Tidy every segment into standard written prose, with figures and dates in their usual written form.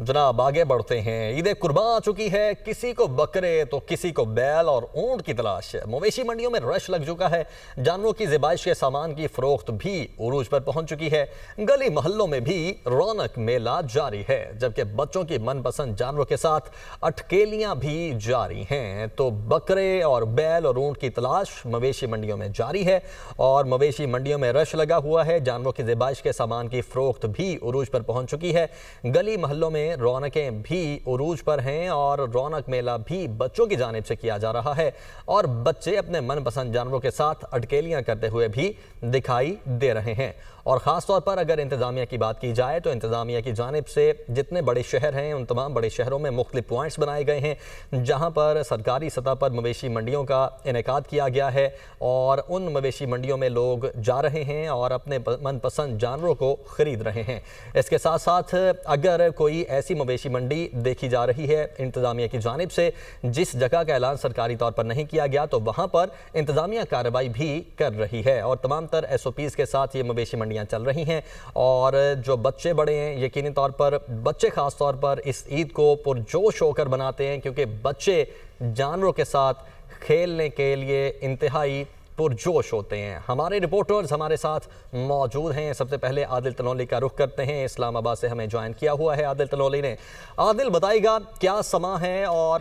जनाब आगे बढ़ते हैं। ईद कुर्बान आ चुकी है, किसी को बकरे तो किसी को बैल और ऊंट की तलाश है। मवेशी मंडियों में रश लग चुका है। जानवरों की ज़िबाइश के सामान की फरोख्त भी उरूज पर पहुंच चुकी है। गली मोहल्लों में भी रौनक मेला जारी है, जबकि बच्चों की मनपसंद जानवरों के साथ अटकेलियां भी जारी हैं। तो बकरे और बैल और ऊंट की तलाश मवेशी मंडियों में जारी है और मवेशी मंडियों में रश लगा हुआ है। जानवरों की ज़िबाइश के सामान की फरोख्त भी उरूज पर पहुंच चुकी है। गली मोहल्लों में रौनकें भी उरूज पर हैं और रौनक मेला भी बच्चों की जानिब से किया जा रहा है और बच्चे अपने मनपसंद जानवरों के साथ अटकेलियां करते हुए भी दिखाई दे रहे हैं। और ख़ास तौर पर अगर इंतज़ामिया की बात की जाए तो इंतज़ामिया की जानिब से जितने बड़े शहर हैं उन तमाम बड़े शहरों में मुख्तलिफ पॉइंट्स बनाए गए हैं जहां पर सरकारी सतह पर मवेशी मंडियों का इनेकाद किया गया है और उन मवेशी मंडियों में लोग जा रहे हैं और अपने मनपसंद जानवरों को ख़रीद रहे हैं। इसके साथ साथ अगर कोई ऐसी मवेशी मंडी देखी जा रही है इंतज़ामिया की जानिब से जिस जगह का ऐलान सरकारी तौर पर नहीं किया गया तो वहाँ पर इंतज़ामिया कार्रवाई भी कर रही है और तमाम तर SOPs के साथ ये मवेशी मंडियाँ चल रही हैं। और जो बच्चे बड़े हैं, यकीनी तौर पर बच्चे ख़ास तौर पर इस ईद को पुरजोश होकर बनाते हैं क्योंकि बच्चे जानवरों के साथ खेलने के लिए इंतहाई पुरजोश होते हैं। हमारे रिपोर्टर्स हमारे साथ मौजूद हैं। सबसे पहले आदिल तनोली का रुख करते हैं। इस्लामाबाद से हमें ज्वाइन किया हुआ है आदिल तनोली ने। आदिल, बताइएगा क्या समा है और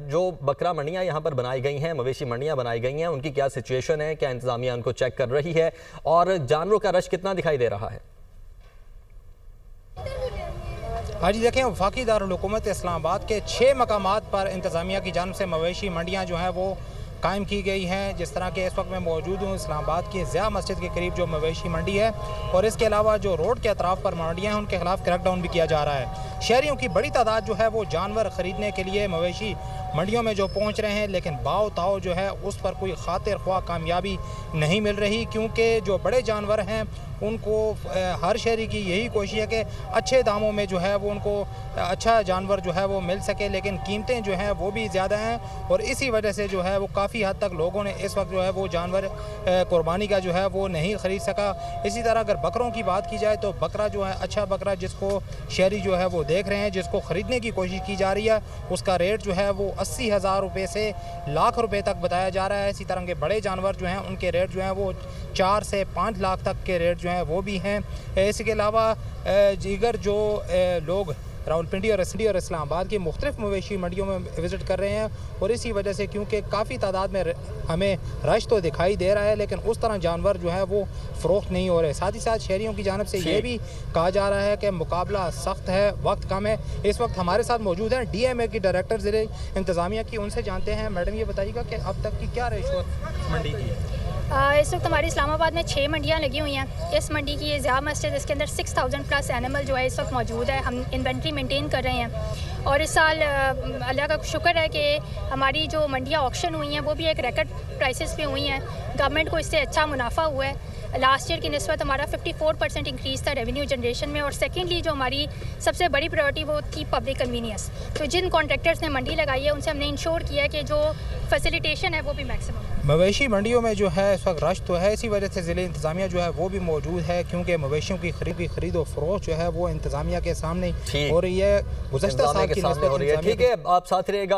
जो बकरा मंडियाँ यहाँ पर बनाई गई हैं, मवेशी मंडियाँ बनाई गई हैं, उनकी क्या सिचुएशन है? क्या इंतज़ामिया उनको चेक कर रही है और जानवरों का रश कितना दिखाई दे रहा है? हाँ जी, देखें, वफाकी दारुल हुकूमत इस्लामाबाद के 6 मकामात पर इंतज़ामिया की जानिब से मवेशी मंडियाँ जो हैं वो कायम की गई हैं। जिस तरह के इस वक्त मैं मौजूद हूँ इस्लामाबाद की ज़िया मस्जिद के करीब जो मवेशी मंडी है और इसके अलावा जो रोड के अतराफ़ पर मंडियाँ हैं उनके खिलाफ क्रैकडाउन भी किया जा रहा है। शहरियों की बड़ी तादाद जो है वो जानवर ख़रीदने के लिए मवेशी मंडियों में जो पहुँच रहे हैं, लेकिन बाव ताव जो है उस पर कोई खातिर ख्वाह कामयाबी नहीं मिल रही क्योंकि जो बड़े जानवर हैं उनको हर शहरी की यही कोशिश है कि अच्छे दामों में जो है वो उनको अच्छा जानवर जो है वो मिल सके, लेकिन कीमतें जो हैं वो भी ज़्यादा हैं और इसी वजह से जो है वो काफ़ी हद तक लोगों ने इस वक्त जो है वो जानवर कुर्बानी का जो है वो नहीं ख़रीद सका। इसी तरह अगर बकरों की बात की जाए तो बकरा जो है अच्छा बकरा जिसको शहरी जो है वो देख रहे हैं, जिसको ख़रीदने की कोशिश की जा रही है, उसका रेट जो है वो 80,000 रुपये से लाख रुपये तक बताया जा रहा है। इसी तरह के बड़े जानवर जो हैं उनके रेट जो हैं वो 4 से 5 लाख तक के रेट जो हैं वो भी हैं। इसके अलावा दीगर जो लोग रावलपिंडी और एसडी और इस्लामाबाद की मुख्तलिफ मवेशी मंडियों में विज़िट कर रहे हैं और इसी वजह से क्योंकि काफ़ी तादाद में हमें रश तो दिखाई दे रहा है लेकिन उस तरह जानवर जो है वो फ़रोख्त नहीं हो रहे। साथ ही साथ शहरियों की जानिब से ये भी कहा जा रहा है कि मुकाबला सख्त है, वक्त कम है। इस वक्त हमारे साथ मौजूद हैं DMA की डायरेक्टर ज़िले इंतज़ामिया की, उनसे जानते हैं। मैडम, ये बताइएगा कि अब तक की क्या रेशो मंडी की है? इस वक्त हमारी इस्लामाबाद में 6 मंडियाँ लगी हुई हैं। इस मंडी की ये ज़िया मस्जिद, इसके अंदर 6000 प्लस एनिमल जो है इस वक्त मौजूद है। हम इन्वेंट्री मेंटेन कर रहे हैं और इस साल अल्लाह का शुक्र है कि हमारी जो मंडियाँ ऑक्शन हुई हैं वो भी एक रिकॉर्ड प्राइसेस पे हुई हैं। गवर्नमेंट को इससे अच्छा मुनाफा हुआ है। लास्ट ईयर की निस्बत हमारा 54% इंक्रीज़ था रेवेन्यू जनरेशन में और सेकेंडली जो हमारी सबसे बड़ी प्रायोरिटी वो थी पब्लिक कन्वीनियंस। तो जिन कॉन्ट्रैक्टर्स ने मंडी लगाई है उनसे हमने इंश्योर किया है कि जो फैसिलिटेशन है वो भी मैक्सिमम। मवेशी मंडियों में जो है इस वक्त रश तो है, इसी वजह से ज़िले इंतज़ामिया जो है वो भी मौजूद है क्योंकि मवेशियों की खरीद और फरोख्त जो है वो इंतज़ामिया के सामने और ये गुज़श्ता साल की निस्बत। ठीक है, आप साथ रहिएगा।